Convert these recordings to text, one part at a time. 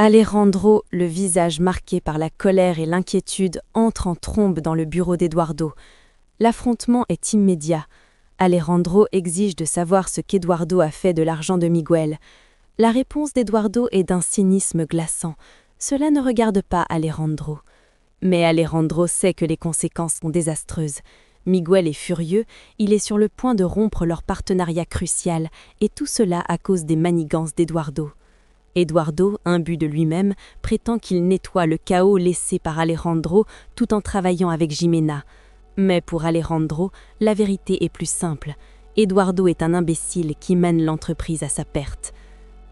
Alejandro, le visage marqué par la colère et l'inquiétude, entre en trombe dans le bureau d'Eduardo. L'affrontement est immédiat. Alejandro exige de savoir ce qu'Eduardo a fait de l'argent de Miguel. La réponse d'Eduardo est d'un cynisme glaçant. Cela ne regarde pas Alejandro. Mais Alejandro sait que les conséquences sont désastreuses. Miguel est furieux, il est sur le point de rompre leur partenariat crucial, et tout cela à cause des manigances d'Eduardo. Eduardo, imbu de lui-même, prétend qu'il nettoie le chaos laissé par Alejandro tout en travaillant avec Jimena. Mais pour Alejandro, la vérité est plus simple. Eduardo est un imbécile qui mène l'entreprise à sa perte.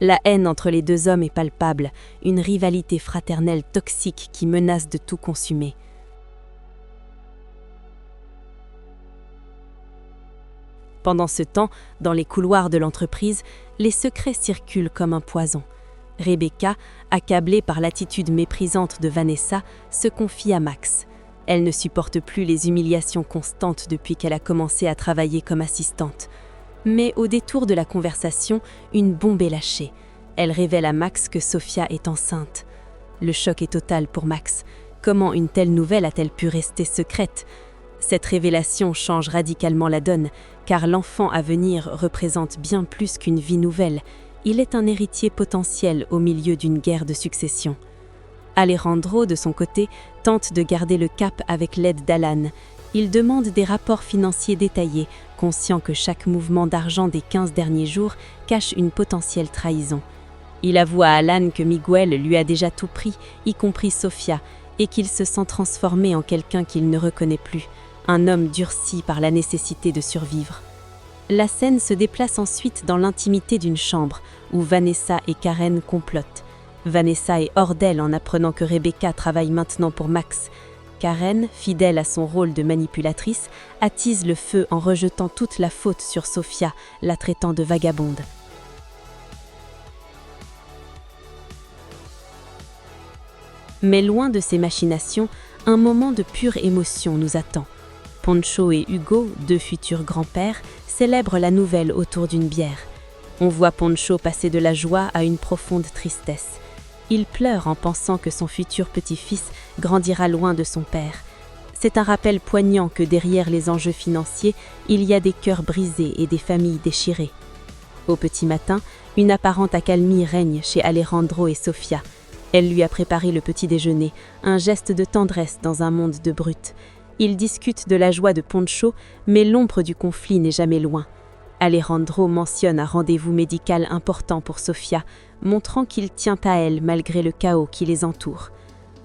La haine entre les deux hommes est palpable, une rivalité fraternelle toxique qui menace de tout consumer. Pendant ce temps, dans les couloirs de l'entreprise, les secrets circulent comme un poison. Rebecca, accablée par l'attitude méprisante de Vanessa, se confie à Max. Elle ne supporte plus les humiliations constantes depuis qu'elle a commencé à travailler comme assistante. Mais au détour de la conversation, une bombe est lâchée. Elle révèle à Max que Sofia est enceinte. Le choc est total pour Max. Comment une telle nouvelle a-t-elle pu rester secrète ? Cette révélation change radicalement la donne, car l'enfant à venir représente bien plus qu'une vie nouvelle. Il est un héritier potentiel au milieu d'une guerre de succession. Alejandro, de son côté, tente de garder le cap avec l'aide d'Alan. Il demande des rapports financiers détaillés, conscient que chaque mouvement d'argent des 15 derniers jours cache une potentielle trahison. Il avoue à Alan que Miguel lui a déjà tout pris, y compris Sofia, et qu'il se sent transformé en quelqu'un qu'il ne reconnaît plus, un homme durci par la nécessité de survivre. La scène se déplace ensuite dans l'intimité d'une chambre, où Vanessa et Karen complotent. Vanessa est hors d'elle en apprenant que Rebecca travaille maintenant pour Max. Karen, fidèle à son rôle de manipulatrice, attise le feu en rejetant toute la faute sur Sofia, la traitant de vagabonde. Mais loin de ces machinations, un moment de pure émotion nous attend. Poncho et Hugo, deux futurs grands-pères, célèbrent la nouvelle autour d'une bière. On voit Poncho passer de la joie à une profonde tristesse. Il pleure en pensant que son futur petit-fils grandira loin de son père. C'est un rappel poignant que derrière les enjeux financiers, il y a des cœurs brisés et des familles déchirées. Au petit matin, une apparente accalmie règne chez Alejandro et Sofia. Elle lui a préparé le petit déjeuner, un geste de tendresse dans un monde de brutes. Ils discutent de la joie de Poncho, mais l'ombre du conflit n'est jamais loin. Alejandro mentionne un rendez-vous médical important pour Sofia, montrant qu'il tient à elle malgré le chaos qui les entoure.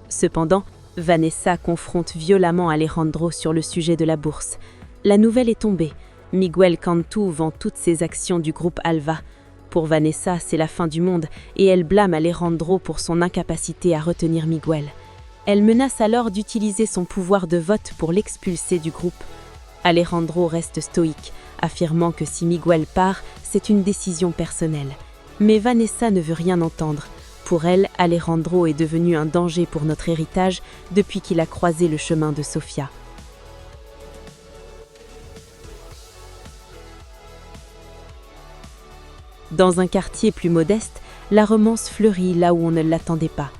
Cependant, Vanessa confronte violemment Alejandro sur le sujet de la bourse. La nouvelle est tombée. Miguel Cantu vend toutes ses actions du groupe Alva. Pour Vanessa, c'est la fin du monde et elle blâme Alejandro pour son incapacité à retenir Miguel. Elle menace alors d'utiliser son pouvoir de vote pour l'expulser du groupe. Alejandro reste stoïque, affirmant que si Miguel part, c'est une décision personnelle. Mais Vanessa ne veut rien entendre. Pour elle, Alejandro est devenu un danger pour notre héritage depuis qu'il a croisé le chemin de Sofia. Dans un quartier plus modeste, la romance fleurit là où on ne l'attendait pas.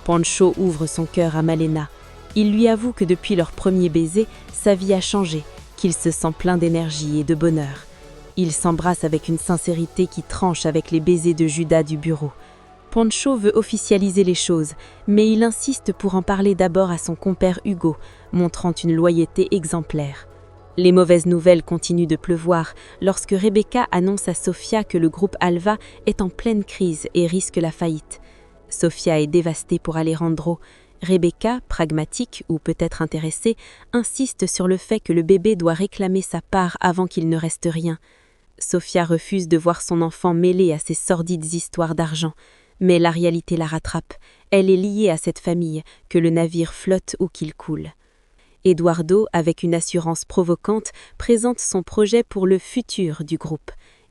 Poncho ouvre son cœur à Malena. Il lui avoue que depuis leur premier baiser, sa vie a changé, qu'il se sent plein d'énergie et de bonheur. Ils s'embrassent avec une sincérité qui tranche avec les baisers de Judas du bureau. Poncho veut officialiser les choses, mais il insiste pour en parler d'abord à son compère Hugo, montrant une loyauté exemplaire. Les mauvaises nouvelles continuent de pleuvoir lorsque Rebecca annonce à Sofia que le groupe Alva est en pleine crise et risque la faillite. Sofia est dévastée pour Alejandro. Rebecca, pragmatique ou peut-être intéressée, insiste sur le fait que le bébé doit réclamer sa part avant qu'il ne reste rien. Sofia refuse de voir son enfant mêlé à ces sordides histoires d'argent. Mais la réalité la rattrape. Elle est liée à cette famille, que le navire flotte ou qu'il coule. Eduardo, avec une assurance provocante, présente son projet pour le futur du groupe.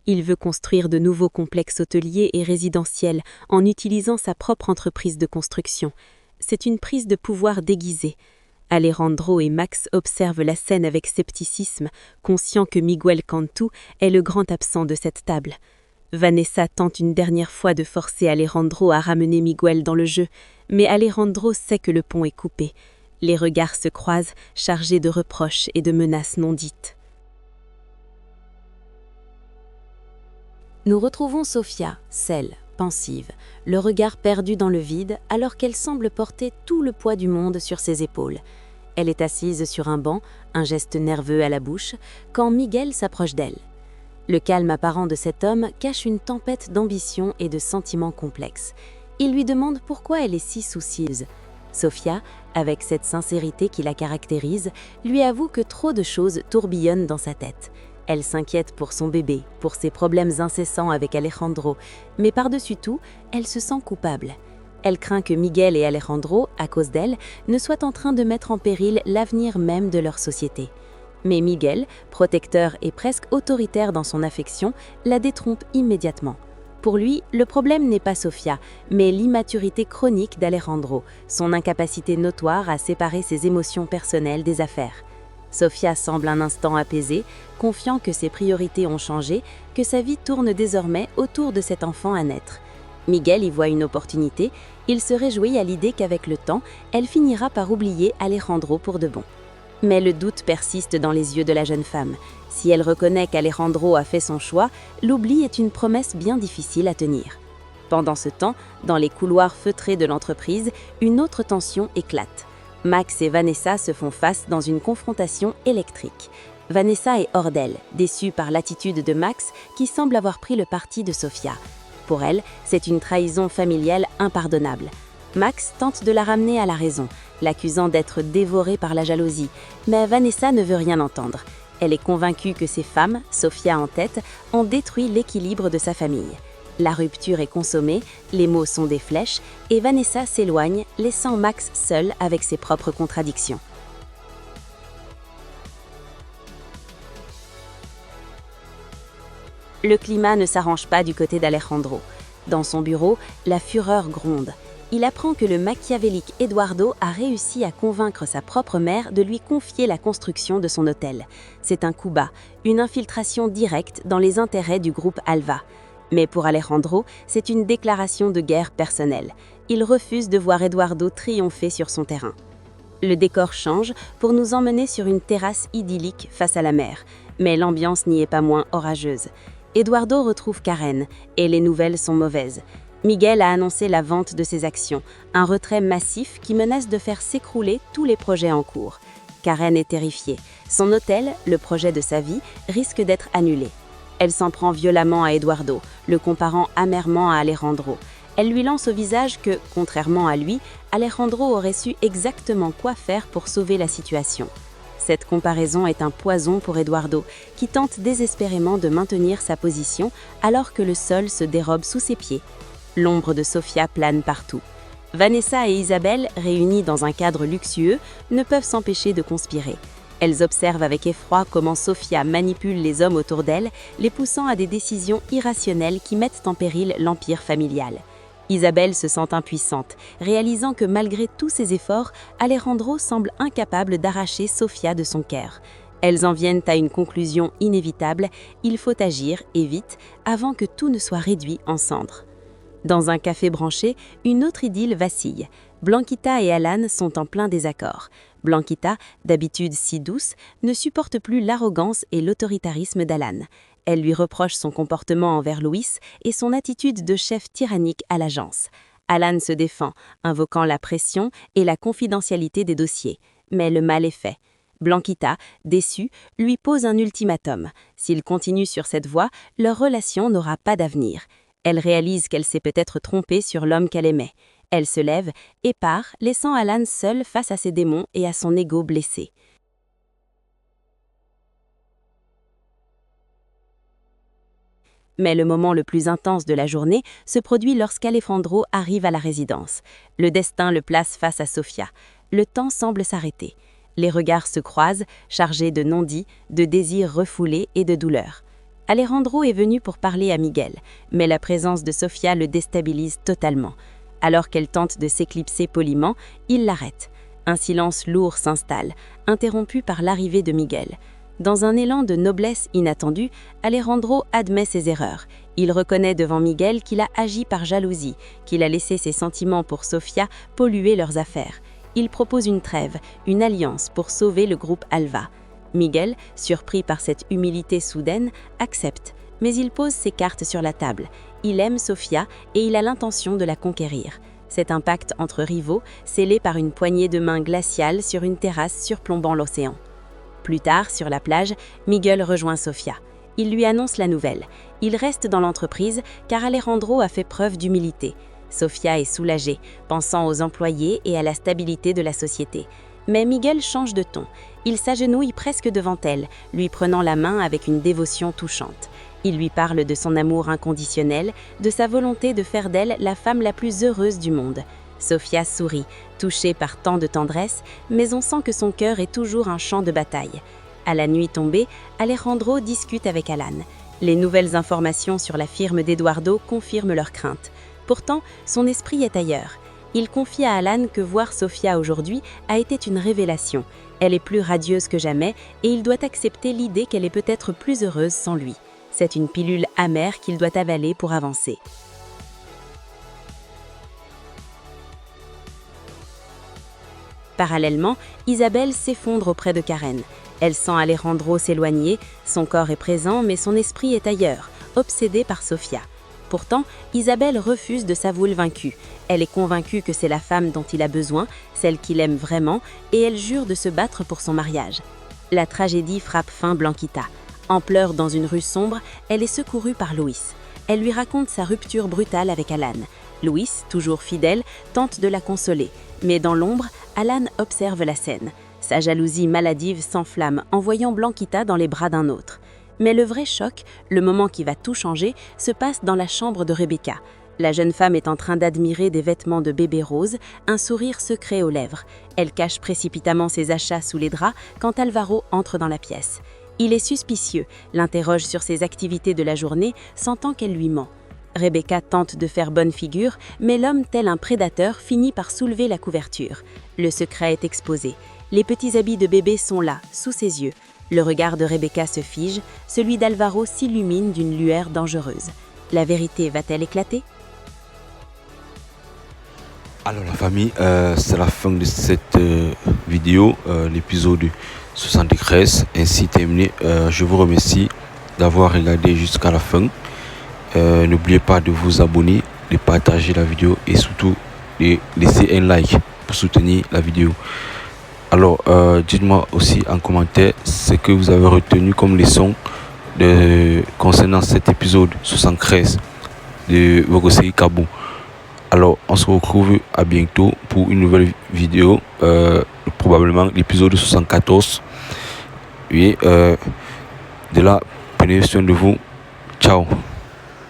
Il veut construire de nouveaux complexes hôteliers et résidentiels en utilisant sa propre entreprise de construction. C'est une prise de pouvoir déguisée. Alejandro et Max observent la scène avec scepticisme, conscients que Miguel Cantu est le grand absent de cette table. Vanessa tente une dernière fois de forcer Alejandro à ramener Miguel dans le jeu, mais Alejandro sait que le pont est coupé. Les regards se croisent, chargés de reproches et de menaces non dites. Nous retrouvons Sofia, seule, pensive, le regard perdu dans le vide alors qu'elle semble porter tout le poids du monde sur ses épaules. Elle est assise sur un banc, un geste nerveux à la bouche, quand Miguel s'approche d'elle. Le calme apparent de cet homme cache une tempête d'ambition et de sentiments complexes. Il lui demande pourquoi elle est si soucieuse. Sofia, avec cette sincérité qui la caractérise, lui avoue que trop de choses tourbillonnent dans sa tête. Elle s'inquiète pour son bébé, pour ses problèmes incessants avec Alejandro, mais par-dessus tout, elle se sent coupable. Elle craint que Miguel et Alejandro, à cause d'elle, ne soient en train de mettre en péril l'avenir même de leur société. Mais Miguel, protecteur et presque autoritaire dans son affection, la détrompe immédiatement. Pour lui, le problème n'est pas Sofia, mais l'immaturité chronique d'Alejandro, son incapacité notoire à séparer ses émotions personnelles des affaires. Sofia semble un instant apaisée, confiant que ses priorités ont changé, que sa vie tourne désormais autour de cet enfant à naître. Miguel y voit une opportunité, il se réjouit à l'idée qu'avec le temps, elle finira par oublier Alejandro pour de bon. Mais le doute persiste dans les yeux de la jeune femme. Si elle reconnaît qu'Alejandro a fait son choix, l'oubli est une promesse bien difficile à tenir. Pendant ce temps, dans les couloirs feutrés de l'entreprise, une autre tension éclate. Max et Vanessa se font face dans une confrontation électrique. Vanessa est hors d'elle, déçue par l'attitude de Max qui semble avoir pris le parti de Sofia. Pour elle, c'est une trahison familiale impardonnable. Max tente de la ramener à la raison, l'accusant d'être dévorée par la jalousie, mais Vanessa ne veut rien entendre. Elle est convaincue que ces femmes, Sofia en tête, ont détruit l'équilibre de sa famille. La rupture est consommée, les mots sont des flèches, et Vanessa s'éloigne, laissant Max seul avec ses propres contradictions. Le climat ne s'arrange pas du côté d'Alejandro. Dans son bureau, la fureur gronde. Il apprend que le machiavélique Eduardo a réussi à convaincre sa propre mère de lui confier la construction de son hôtel. C'est un coup bas, une infiltration directe dans les intérêts du groupe Alva. Mais pour Alejandro, c'est une déclaration de guerre personnelle. Il refuse de voir Eduardo triompher sur son terrain. Le décor change pour nous emmener sur une terrasse idyllique face à la mer, mais l'ambiance n'y est pas moins orageuse. Eduardo retrouve Karen, et les nouvelles sont mauvaises. Miguel a annoncé la vente de ses actions, un retrait massif qui menace de faire s'écrouler tous les projets en cours. Karen est terrifiée. Son hôtel, le projet de sa vie, risque d'être annulé. Elle s'en prend violemment à Eduardo, le comparant amèrement à Alejandro. Elle lui lance au visage que, contrairement à lui, Alejandro aurait su exactement quoi faire pour sauver la situation. Cette comparaison est un poison pour Eduardo, qui tente désespérément de maintenir sa position alors que le sol se dérobe sous ses pieds. L'ombre de Sofia plane partout. Vanessa et Isabelle, réunies dans un cadre luxueux, ne peuvent s'empêcher de conspirer. Elles observent avec effroi comment Sofia manipule les hommes autour d'elle, les poussant à des décisions irrationnelles qui mettent en péril l'empire familial. Isabelle se sent impuissante, réalisant que malgré tous ses efforts, Alejandro semble incapable d'arracher Sofia de son cœur. Elles en viennent à une conclusion inévitable, il faut agir, et vite, avant que tout ne soit réduit en cendres. Dans un café branché, une autre idylle vacille. Blanquita et Alan sont en plein désaccord. Blanquita, d'habitude si douce, ne supporte plus l'arrogance et l'autoritarisme d'Alan. Elle lui reproche son comportement envers Luis et son attitude de chef tyrannique à l'agence. Alan se défend, invoquant la pression et la confidentialité des dossiers. Mais le mal est fait. Blanquita, déçue, lui pose un ultimatum. S'il continue sur cette voie, leur relation n'aura pas d'avenir. Elle réalise qu'elle s'est peut-être trompée sur l'homme qu'elle aimait. Elle se lève et part, laissant Alan seul face à ses démons et à son ego blessé. Mais le moment le plus intense de la journée se produit lorsqu'Alejandro arrive à la résidence. Le destin le place face à Sofia. Le temps semble s'arrêter. Les regards se croisent, chargés de non-dits, de désirs refoulés et de douleur. Alejandro est venu pour parler à Miguel, mais la présence de Sofia le déstabilise totalement. Alors qu'elle tente de s'éclipser poliment, il l'arrête. Un silence lourd s'installe, interrompu par l'arrivée de Miguel. Dans un élan de noblesse inattendue, Alejandro admet ses erreurs. Il reconnaît devant Miguel qu'il a agi par jalousie, qu'il a laissé ses sentiments pour Sofia polluer leurs affaires. Il propose une trêve, une alliance pour sauver le groupe Alva. Miguel, surpris par cette humilité soudaine, accepte, mais il pose ses cartes sur la table. Il aime Sofia et il a l'intention de la conquérir. C'est un pacte entre rivaux, scellé par une poignée de main glaciale sur une terrasse surplombant l'océan. Plus tard, sur la plage, Miguel rejoint Sofia. Il lui annonce la nouvelle. Il reste dans l'entreprise car Alejandro a fait preuve d'humilité. Sofia est soulagée, pensant aux employés et à la stabilité de la société. Mais Miguel change de ton. Il s'agenouille presque devant elle, lui prenant la main avec une dévotion touchante. Il lui parle de son amour inconditionnel, de sa volonté de faire d'elle la femme la plus heureuse du monde. Sofia sourit, touchée par tant de tendresse, mais on sent que son cœur est toujours un champ de bataille. À la nuit tombée, Alejandro discute avec Alan. Les nouvelles informations sur la firme d'Eduardo confirment leurs craintes. Pourtant, son esprit est ailleurs. Il confie à Alan que voir Sofia aujourd'hui a été une révélation. Elle est plus radieuse que jamais et il doit accepter l'idée qu'elle est peut-être plus heureuse sans lui. C'est une pilule amère qu'il doit avaler pour avancer. Parallèlement, Isabelle s'effondre auprès de Karen. Elle sent Alejandro s'éloigner, son corps est présent mais son esprit est ailleurs, obsédé par Sofia. Pourtant, Isabelle refuse de s'avouer vaincue. Elle est convaincue que c'est la femme dont il a besoin, celle qu'il aime vraiment, et elle jure de se battre pour son mariage. La tragédie frappe fin Blanquita. En pleurs dans une rue sombre, elle est secourue par Luis. Elle lui raconte sa rupture brutale avec Alan. Luis, toujours fidèle, tente de la consoler. Mais dans l'ombre, Alan observe la scène. Sa jalousie maladive s'enflamme en voyant Blanquita dans les bras d'un autre. Mais le vrai choc, le moment qui va tout changer, se passe dans la chambre de Rebecca. La jeune femme est en train d'admirer des vêtements de bébé rose, un sourire secret aux lèvres. Elle cache précipitamment ses achats sous les draps quand Alvaro entre dans la pièce. Il est suspicieux, l'interroge sur ses activités de la journée, sentant qu'elle lui ment. Rebecca tente de faire bonne figure, mais l'homme, tel un prédateur, finit par soulever la couverture. Le secret est exposé. Les petits habits de bébé sont là, sous ses yeux. Le regard de Rebecca se fige, celui d'Alvaro s'illumine d'une lueur dangereuse. La vérité va-t-elle éclater ? Alors la famille, c'est la fin de cette vidéo, l'épisode 73, ainsi terminé. Je vous remercie d'avoir regardé jusqu'à la fin. N'oubliez pas de vous abonner, de partager la vidéo et surtout de laisser un like pour soutenir la vidéo. Alors, dites-moi aussi en commentaire ce que vous avez retenu comme leçon concernant cet épisode 73 de votre série Kabou. Alors, on se retrouve à bientôt pour une nouvelle vidéo, probablement l'épisode 74. Oui, de là, prenez soin de vous. Ciao.